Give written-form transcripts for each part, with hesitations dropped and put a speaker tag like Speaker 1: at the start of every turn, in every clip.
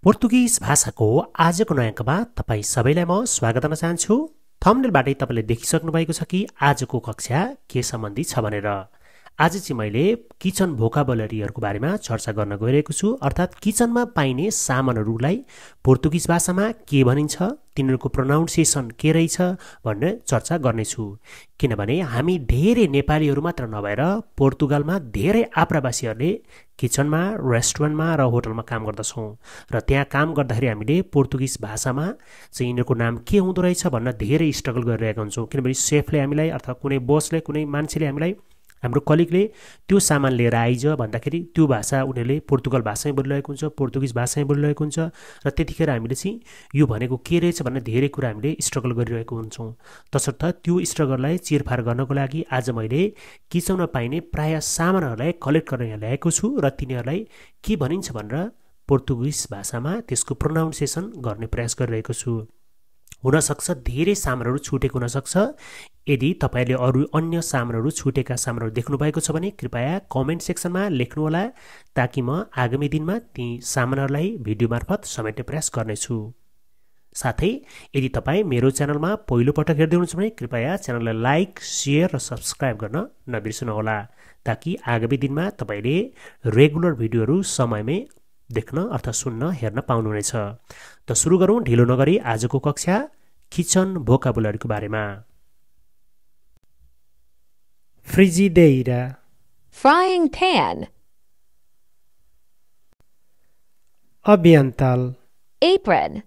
Speaker 1: Portuguese भाषाको आजको नयाँ अङ्कमा तपाईँ सबैलाई म स्वागत गर्न चाहन्छु। थम्बनेलबाटै तपाईँले देखिसक्नु भएको छ कि आजको कक्षा के सम्बन्धी छ भनेर। आज चाहिँ मैले किचन भोकाबुलरीहरूको बारेमा चर्चा गर्न गइरहेको छु, अर्थात् किचनमा पाइने सामानहरूलाई पोर्तुगिज भाषामा के भनिन्छ, तिनीहरूको प्रोनाउन्सिएसन के रहेछ भन्ने चर्चा गर्नेछु। किनभने हामी धेरै नेपालीहरू मात्र नभएर पोर्तुगालमा धेरै आप्रवासीहरूले किचनमा, रेस्टुरेन्टमा र होटलमा काम गर्दछौँ र त्यहाँ काम गर्दाखेरि हामीले पोर्तुगिज भाषामा चाहिँ यिनीहरूको नाम के हुँदो रहेछ भन्न धेरै स्ट्रगल गरिरहेका हुन्छौँ। किनभने सेफले हामीलाई अथवा कुनै बसले, कुनै मान्छेले हामीलाई, हाम्रो कलिगले त्यो सामान लिएर आइज भन्दाखेरि त्यो भाषा उनीहरूले पोर्तुगल भाषामै बोलिरहेको हुन्छ, पोर्तुगिज भाषामै बोलिरहेको हुन्छ र त्यतिखेर हामीले चाहिँ यो भनेको के रहेछ भन्ने धेरै कुरा हामीले स्ट्रगल गरिरहेको हुन्छौँ। तसर्थ त्यो स्ट्रगललाई चिरफार गर्नको लागि आज मैले किचनमा पाइने प्राय सामानहरूलाई कलेक्ट गरेर यहाँ ल्याएको छु र तिनीहरूलाई के भनिन्छ भनेर पोर्तुगिज भाषामा त्यसको प्रोनाउन्सिएसन गर्ने प्रयास गरिरहेको छु। हुनसक्छ धेरै सामानहरू छुटेको हुनसक्छ। यदि तपाईँले अरू अन्य सामानहरू, छुटेका सामानहरू देख्नु भएको छ भने कृपया कमेन्ट सेक्सनमा लेख्नुहोला, ताकि म आगामी दिनमा ती सामानहरूलाई भिडियो मार्फत समेट्ने प्रयास गर्नेछु। साथै यदि तपाईँ मेरो च्यानलमा पहिलोपटक हेर्दै हुनुहुन्छ भने कृपया च्यानललाई लाइक, सेयर र सब्सक्राइब गर्न नबिर्सनुहोला, ताकि आगामी दिनमा तपाईँले रेगुलर भिडियोहरू समयमै देख्न अथवा सुन्न, हेर्न पाउनुहुनेछ। त सुरु गरौँ ढिलो नगरी आजको कक्षा किचन भोकाबुलरीको बारेमा। फ्रिजिडेira,
Speaker 2: frying pan,
Speaker 1: avental,
Speaker 2: apron,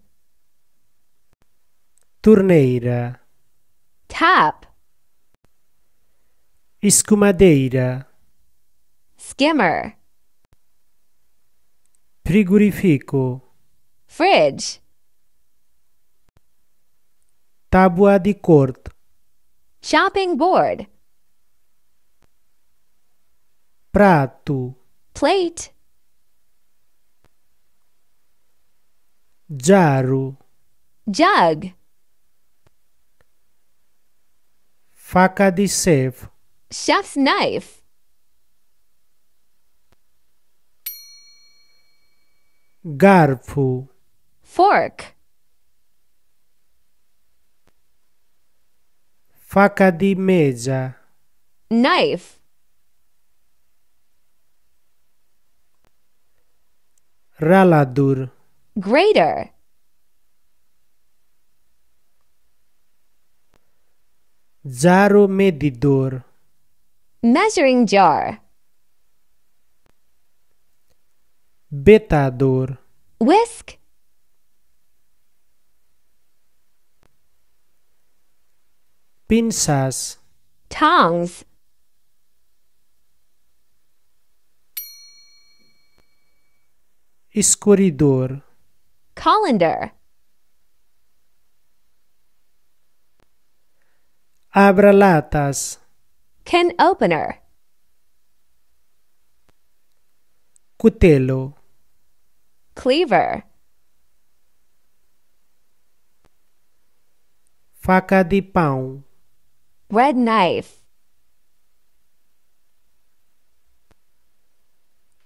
Speaker 1: torneira,
Speaker 2: tap,
Speaker 1: escumadeira,
Speaker 2: skimmer,
Speaker 1: frigorifico,
Speaker 2: fridge,
Speaker 1: tábua de corte,
Speaker 2: chopping board,
Speaker 1: prato,
Speaker 2: plate,
Speaker 1: jarro,
Speaker 2: jug,
Speaker 1: faca de chef,
Speaker 2: chef's knife,
Speaker 1: garfo,
Speaker 2: fork,
Speaker 1: faca de mesa,
Speaker 2: knife,
Speaker 1: ralador,
Speaker 2: grater,
Speaker 1: jarro medidor,
Speaker 2: measuring jar,
Speaker 1: betador,
Speaker 2: whisk,
Speaker 1: pinças,
Speaker 2: tongs,
Speaker 1: escorredor,
Speaker 2: colander,
Speaker 1: abralatas,
Speaker 2: can opener,
Speaker 1: cutelo,
Speaker 2: cleaver,
Speaker 1: faca de pão,
Speaker 2: bread knife,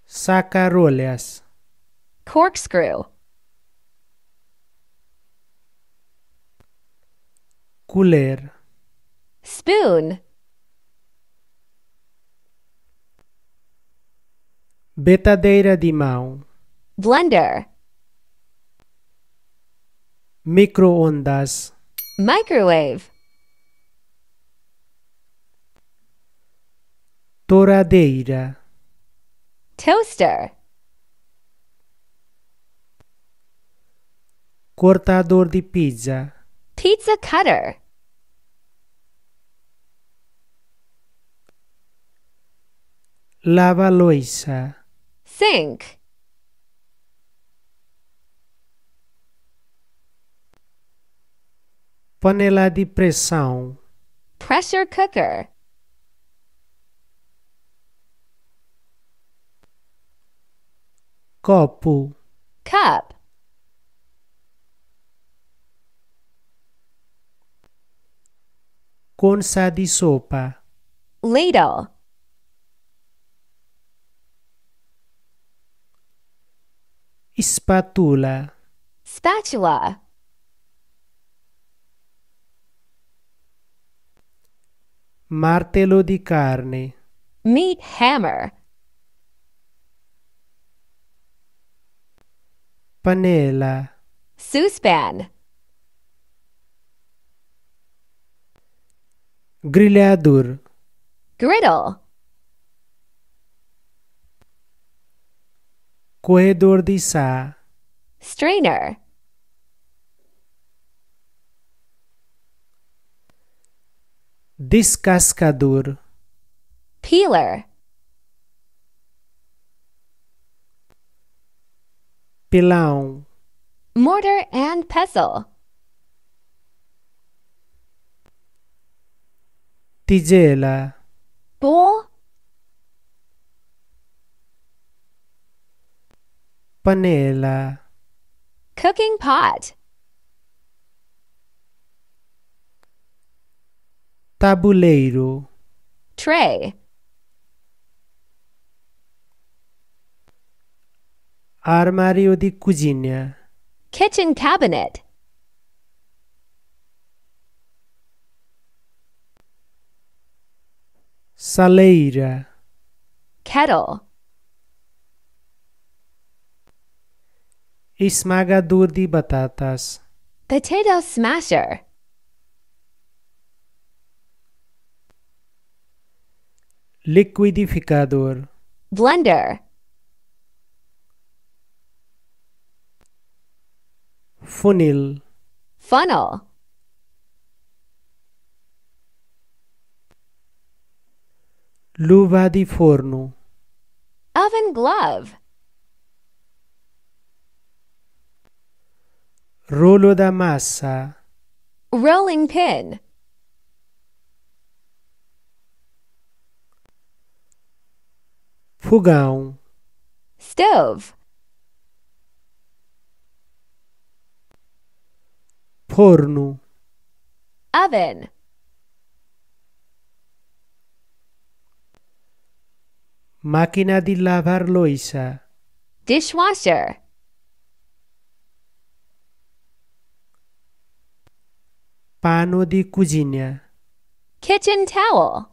Speaker 1: saca-rolhas,
Speaker 2: corkscrew,
Speaker 1: colher,
Speaker 2: spoon,
Speaker 1: betadeira de mão,
Speaker 2: blender,
Speaker 1: micro-ondas,
Speaker 2: microwave,
Speaker 1: touradeira,
Speaker 2: toaster,
Speaker 1: cortador de pizza,
Speaker 2: pizza cutter,
Speaker 1: lava-louça,
Speaker 2: sink,
Speaker 1: panela de pressão,
Speaker 2: pressure cooker,
Speaker 1: copo,
Speaker 2: cup,
Speaker 1: concha de sopa,
Speaker 2: ladle,
Speaker 1: Spatula.
Speaker 2: spatula,
Speaker 1: Martello di carne.
Speaker 2: meat hammer,
Speaker 1: Panela.
Speaker 2: saucepan,
Speaker 1: Grelhador.
Speaker 2: griddle,
Speaker 1: Corredor de chá.
Speaker 2: strainer,
Speaker 1: Descascador.
Speaker 2: peeler,
Speaker 1: Pelão.
Speaker 2: mortar and pestle,
Speaker 1: Tigela.
Speaker 2: bowl,
Speaker 1: Panela.
Speaker 2: cooking pot,
Speaker 1: Tabuleiro.
Speaker 2: tray,
Speaker 1: Armário de cozinha.
Speaker 2: kitchen cabinet,
Speaker 1: Saleira.
Speaker 2: kettle,
Speaker 1: Esmagador de batatas.
Speaker 2: potato smasher,
Speaker 1: Liquidificador.
Speaker 2: blender,
Speaker 1: Funil.
Speaker 2: funnel,
Speaker 1: Luva de forno.
Speaker 2: oven glove,
Speaker 1: Rolo da massa.
Speaker 2: rolling pin,
Speaker 1: Fogão.
Speaker 2: stove,
Speaker 1: Forno.
Speaker 2: oven,
Speaker 1: Máquina de lavar louça.
Speaker 2: dishwasher,
Speaker 1: Pano de cozinha.
Speaker 2: kitchen towel,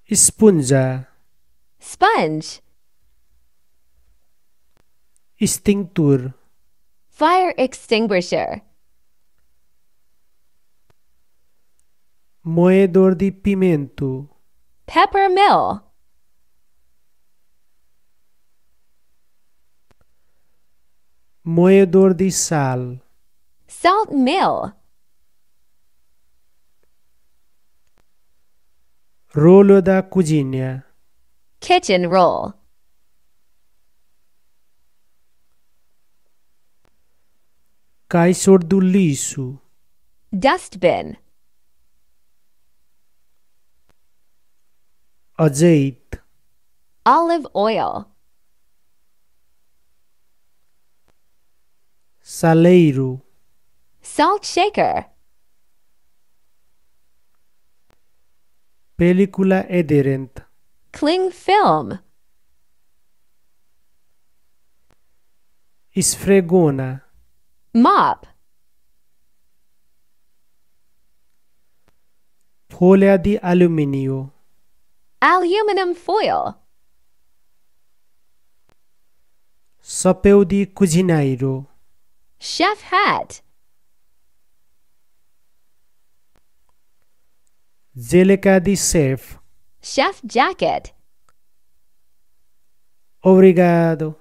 Speaker 1: Esponja.
Speaker 2: sponge,
Speaker 1: Extintor.
Speaker 2: fire extinguisher,
Speaker 1: Moedor de pimento.
Speaker 2: pepper mill,
Speaker 1: Moedor de sal.
Speaker 2: salt mill,
Speaker 1: Rolo da cozinha.
Speaker 2: kitchen roll,
Speaker 1: Caixor do lixo.
Speaker 2: dustbin,
Speaker 1: Azeite.
Speaker 2: olive oil,
Speaker 1: Saleiro.
Speaker 2: salt shaker,
Speaker 1: Película aderente.
Speaker 2: cling film,
Speaker 1: Esfregona.
Speaker 2: mop,
Speaker 1: Folha de alumínio.
Speaker 2: aluminum foil,
Speaker 1: Chapéu de cozinheiro.
Speaker 2: chef hat,
Speaker 1: Zeleca de chef.
Speaker 2: chef jacket.
Speaker 1: Obrigado.